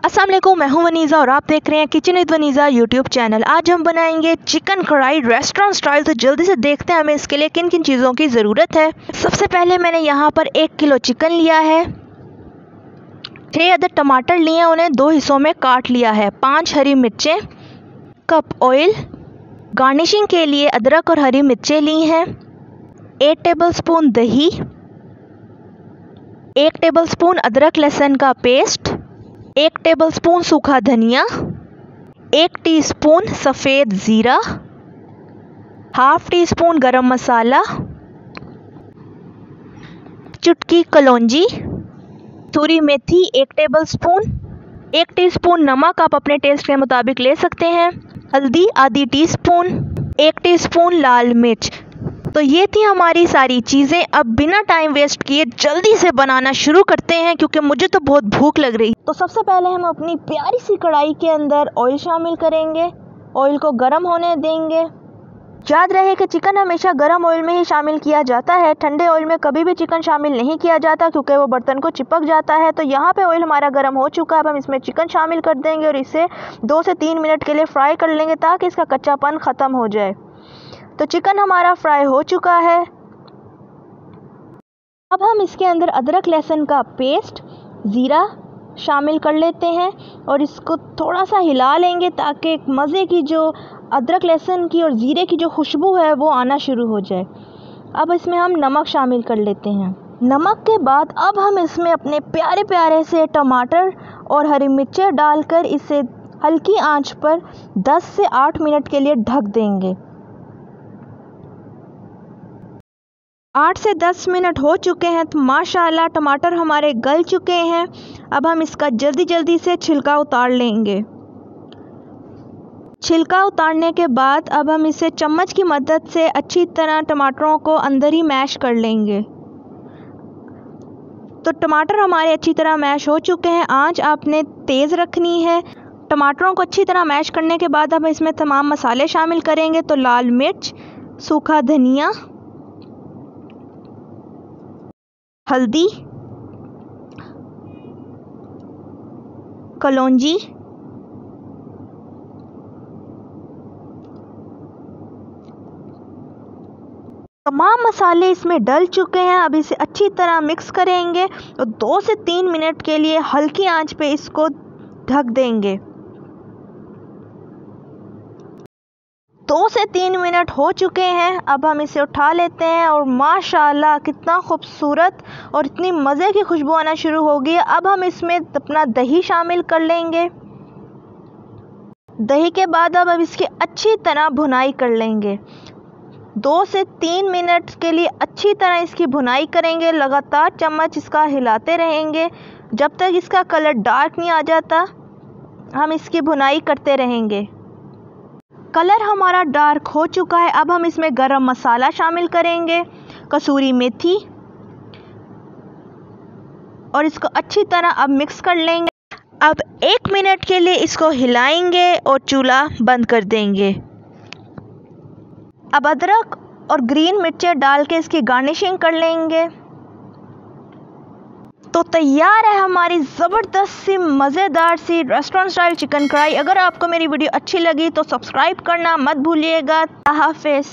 अस्सलाम वालेकुम, मैं हूं वनीज़ा और आप देख रहे हैं kitchen with Vaneeza YouTube channel. आज हम बनाएंगे चिकन कढ़ाई रेस्टोरेंट स्टाइल। तो जल्दी से देखते हैं हमें इसके लिए किन किन चीज़ों की ज़रूरत है। सबसे पहले मैंने यहाँ पर 1 किलो चिकन लिया है, 6 अदद टमाटर लिए हैं, उन्हें 2 हिस्सों में काट लिया है, 5 हरी मिर्चें, कप ऑयल, गार्निशिंग के लिए अदरक और हरी मिर्चें ली हैं, 8 टेबलस्पून दही, 1 टेबलस्पून अदरक लहसुन का पेस्ट, 1 टेबलस्पून सूखा धनिया, 1 टीस्पून सफ़ेद ज़ीरा, हाफ टी स्पून गरम मसाला, चुटकी कलौंजी, कसूरी मेथी 1 टेबलस्पून, 1 टीस्पून नमक आप अपने टेस्ट के मुताबिक ले सकते हैं, हल्दी आधी टीस्पून, 1 टीस्पून लाल मिर्च। तो ये थी हमारी सारी चीज़ें। अब बिना टाइम वेस्ट किए जल्दी से बनाना शुरू करते हैं, क्योंकि मुझे तो बहुत भूख लग रही। तो सबसे पहले हम अपनी प्यारी सी कढ़ाई के अंदर ऑयल शामिल करेंगे, ऑयल को गर्म होने देंगे। याद रहे कि चिकन हमेशा गर्म ऑयल में ही शामिल किया जाता है, ठंडे ऑयल में कभी भी चिकन शामिल नहीं किया जाता, क्योंकि वो बर्तन को चिपक जाता है। तो यहाँ पे ऑयल हमारा गर्म हो चुका है। अब हम इसमें चिकन शामिल कर देंगे और इसे 2 से 3 मिनट के लिए फ्राई कर लेंगे, ताकि इसका कच्चापन ख़त्म हो जाए। तो चिकन हमारा फ्राई हो चुका है। अब हम इसके अंदर अदरक लहसुन का पेस्ट, ज़ीरा शामिल कर लेते हैं और इसको थोड़ा सा हिला लेंगे, ताकि मज़े की जो अदरक लहसुन की और ज़ीरे की जो खुशबू है वो आना शुरू हो जाए। अब इसमें हम नमक शामिल कर लेते हैं। नमक के बाद अब हम इसमें अपने प्यारे प्यारे से टमाटर और हरी मिर्चें डालकर इसे हल्की आंच पर 10 से 8 मिनट के लिए ढक देंगे। 8 से 10 मिनट हो चुके हैं, तो माशाल्लाह टमाटर हमारे गल चुके हैं। अब हम इसका जल्दी से छिलका उतार लेंगे। छिलका उतारने के बाद अब हम इसे चम्मच की मदद से अच्छी तरह टमाटरों को अंदर ही मैश कर लेंगे। तो टमाटर हमारे अच्छी तरह मैश हो चुके हैं। आंच आपने तेज़ रखनी है। टमाटरों को अच्छी तरह मैश करने के बाद अब इसमें तमाम मसाले शामिल करेंगे। तो लाल मिर्च, सूखा धनिया, हल्दी, कलौंजी, तमाम मसाले इसमें डल चुके हैं। अब इसे अच्छी तरह मिक्स करेंगे और 2 से 3 मिनट के लिए हल्की आंच पे इसको ढक देंगे। 2 से 3 मिनट हो चुके हैं। अब हम इसे उठा लेते हैं और माशाल्लाह कितना खूबसूरत और इतनी मज़े की खुशबू आना शुरू हो गई है। अब हम इसमें अपना दही शामिल कर लेंगे। दही के बाद अब इसकी अच्छी तरह भुनाई कर लेंगे। 2 से 3 मिनट के लिए अच्छी तरह इसकी भुनाई करेंगे। लगातार चम्मच इसका हिलाते रहेंगे जब तक इसका कलर डार्क नहीं आ जाता। हम इसकी भुनाई करते रहेंगे। कलर हमारा डार्क हो चुका है। अब हम इसमें गरम मसाला शामिल करेंगे, कसूरी मेथी, और इसको अच्छी तरह अब मिक्स कर लेंगे। अब 1 मिनट के लिए इसको हिलाएंगे और चूल्हा बंद कर देंगे। अब अदरक और ग्रीन मिर्चें डाल के इसकी गार्निशिंग कर लेंगे। तो तैयार है हमारी ज़बरदस्त सी मज़ेदार सी रेस्टोरेंट स्टाइल चिकन कढ़ाई। अगर आपको मेरी वीडियो अच्छी लगी तो सब्सक्राइब करना मत भूलिएगा। हाफ़िज़।